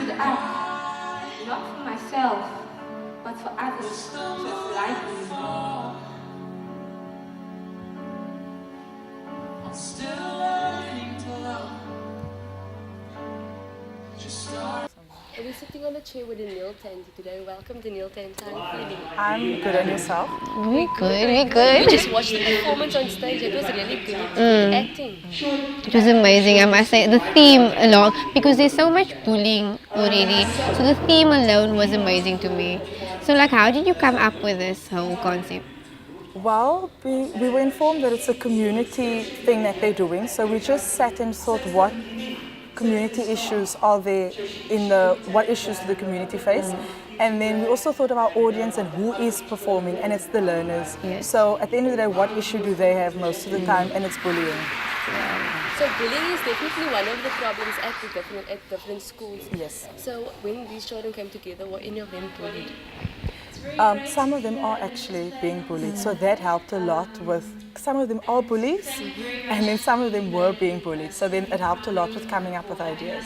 the art, not for myself, but for others just like me. I'm still learning to love. Just start. We're sitting on a chair with a nail tent today. Welcome to Nail Tent. How are you feeling? I'm good, and yourself? We good. We just watched the performance on stage. It was really good. The acting. It was amazing, I must say. The theme alone, because there's so much bullying already. So the theme alone was amazing to me. So like, how did you come up with this whole concept? Well, we were informed that it's a community thing that they're doing, so we just sat and thought, what community issues are there what issues do the community face? And then we also thought of our audience and who is performing, and it's the learners. Yes. So at the end of the day, what issue do they have most of the time? And it's bullying. So bullying is definitely one of the problems at different schools. Yes. So when these children came together, were any of them bullied? Some of them are actually being bullied, so that helped a lot with, some of them are bullies, and then some of them were being bullied, so then it helped a lot with coming up with ideas.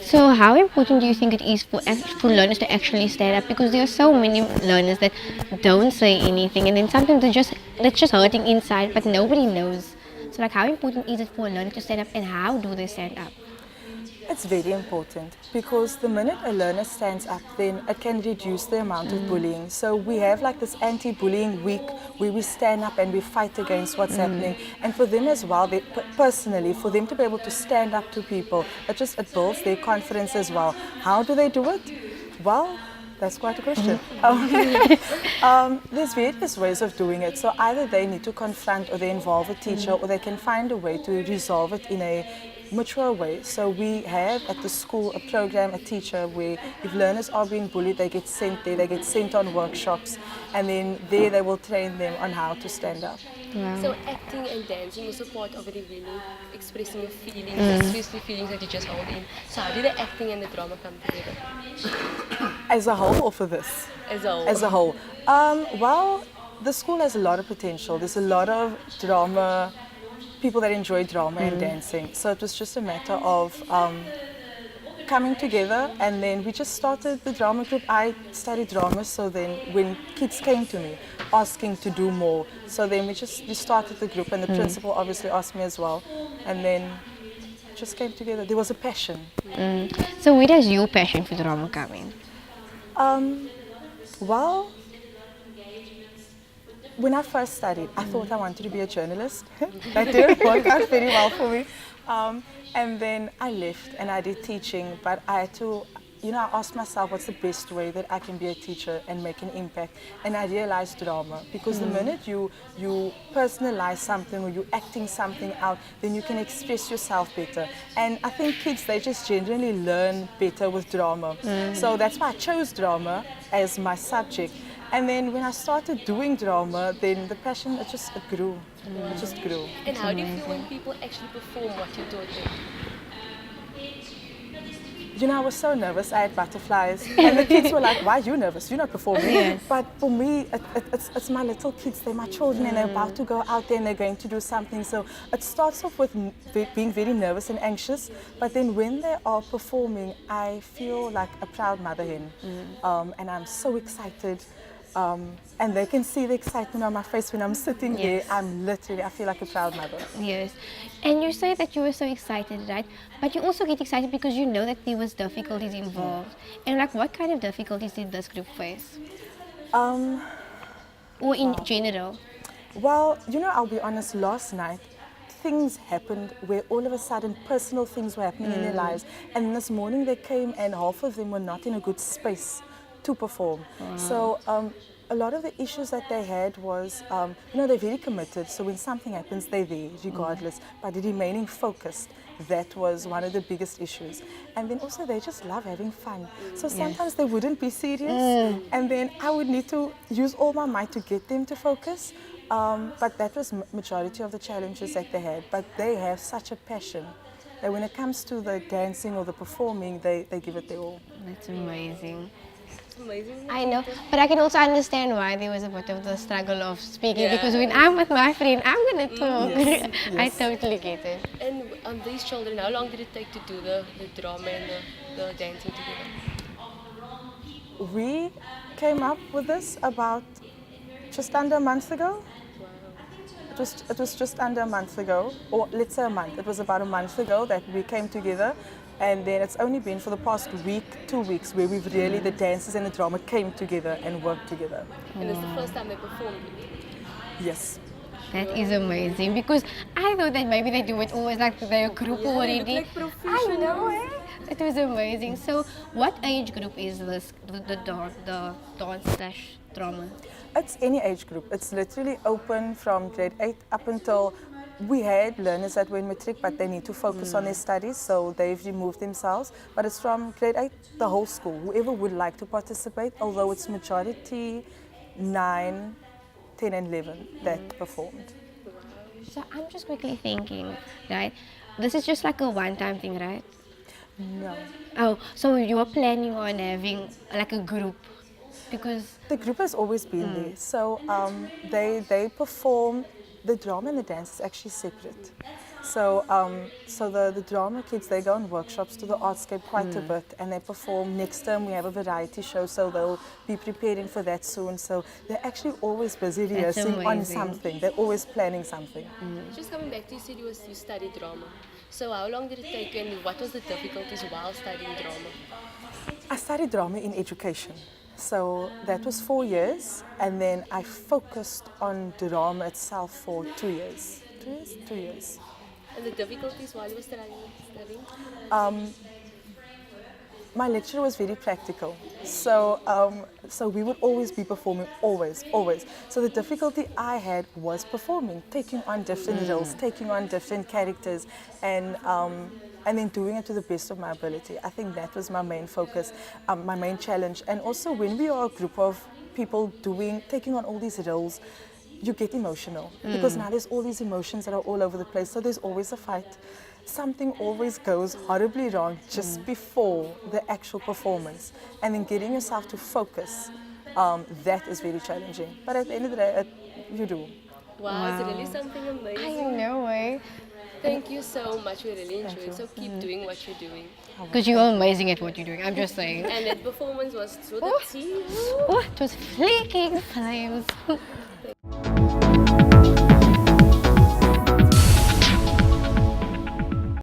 So how important do you think it is for learners to actually stand up? Because there are so many learners that don't say anything, and then sometimes they're just hurting inside, but nobody knows. So like, how important is it for a learner to stand up, and how do they stand up? It's very important, because the minute a learner stands up, then it can reduce the amount of bullying. So we have like this anti-bullying week where we stand up and we fight against what's happening. And for them as well, personally, for them to be able to stand up to people, it builds their confidence as well. How do they do it? Well, that's quite a question. There's various ways of doing it. So either they need to confront, or they involve a teacher, or they can find a way to resolve it in a mature way. So we have at the school a program, a teacher, where if learners are being bullied, they get sent there, they get sent on workshops, and then there they will train them on how to stand up. Wow. So acting and dancing was a part of it, really expressing your feelings, especially feelings that you just hold in. So how did the acting and the drama come together? As a whole, or for this? As a whole. As a whole. Well, the school has a lot of potential. There's a lot of drama, people that enjoy drama and dancing. So it was just a matter of coming together, and then we just started the drama group. I studied drama, so then when kids came to me asking to do more, so then we started the group, and the principal obviously asked me as well, and then it just came together. There was a passion. So where does your passion for drama come in? Well, when I first studied, I thought I wanted to be a journalist. That didn't work out very well for me. And then I left and I did teaching, but I had to, I asked myself, what's the best way that I can be a teacher and make an impact? And I realized drama, because the minute you personalize something, or you're acting something out, then you can express yourself better. And I think kids, they just generally learn better with drama. So that's why I chose drama as my subject. And then when I started doing drama, then the passion, it grew. It just grew. And how do you feel when people actually perform what you taught them? I was so nervous. I had butterflies. And the kids were like, why are you nervous? You're not performing. Yes. But for me, it's my little kids. They're my children, and they're about to go out there and they're going to do something. So it starts off with being very nervous and anxious. But then when they are performing, I feel like a proud mother hen. And I'm so excited. And they can see the excitement on my face when I'm sitting there. I feel like a proud mother. Yes. And you say that you were so excited, right? But you also get excited because you know that there was difficulties involved. And like, what kind of difficulties did this group face? Or in general? Well, I'll be honest, last night, things happened where all of a sudden personal things were happening in their lives. And this morning they came and half of them were not in a good space to perform. So a lot of the issues that they had was, they're very committed. So when something happens, they're there regardless. But remaining focused, that was one of the biggest issues. And then also they just love having fun. So sometimes they wouldn't be serious. And then I would need to use all my might to get them to focus. But that was majority of the challenges that they had. But they have such a passion that when it comes to the dancing or the performing, they give it their all. That's amazing. It's amazing. I know, but I can also understand why there was a bit of the struggle of speaking because when I'm with my friend, I'm gonna talk. Yes, I yes. totally get it. And these children, how long did it take to do the drama and the dancing together? We came up with this about just under a month ago. It was just under a month ago, or let's say a month. It was about a month ago that we came together, and then it's only been for the past week, 2 weeks, where we've really, the dancers and the drama came together and worked together. And it's the first time they performed. Yes. That is amazing because I thought that maybe they do it always like they're a group already. like I know it. It was amazing. So, what age group is this? The dance slash drama. It's any age group. It's literally open from grade 8 up until we had learners that were in matric, but they need to focus on their studies, so they've removed themselves. But it's from grade 8, the whole school, whoever would like to participate, although it's majority 9, 10 and 11 that performed. So I'm just quickly thinking, right? This is just like a one-time thing, right? No. Oh, so you are planning on having like a group because The group has always been there. So they perform, the drama and the dance is actually separate. So the drama kids, they go on workshops to the Artscape quite a bit, and they perform. Next term we have a variety show, so they'll be preparing for that soon. So they're actually always busy That's rehearsing on amazing. something. They're always planning something. Just coming back to you said you studied drama. So how long did it take you and what was the difficulties while studying drama? I studied drama in education. So that was 4 years, and then I focused on drama itself for 2 years. 2 years? 2 years. And the difficulties while you were studying? My lecturer was very practical, so we would always be performing, always. So the difficulty I had was performing, taking on different roles, taking on different characters, and then doing it to the best of my ability. I think that was my main focus, my main challenge. And also when we are a group of people taking on all these roles, you get emotional because now there's all these emotions that are all over the place. So there's always a fight. Something always goes horribly wrong just before the actual performance. And then getting yourself to focus, that is very challenging. But at the end of the day, you do. Wow, it's really something I amazing. know, eh? Thank you so much. We really enjoyed it. So keep doing what you're doing. Because you are amazing at what you're doing. I'm just saying. And that performance was so the Oh. tea. Oh, it was flicking flames.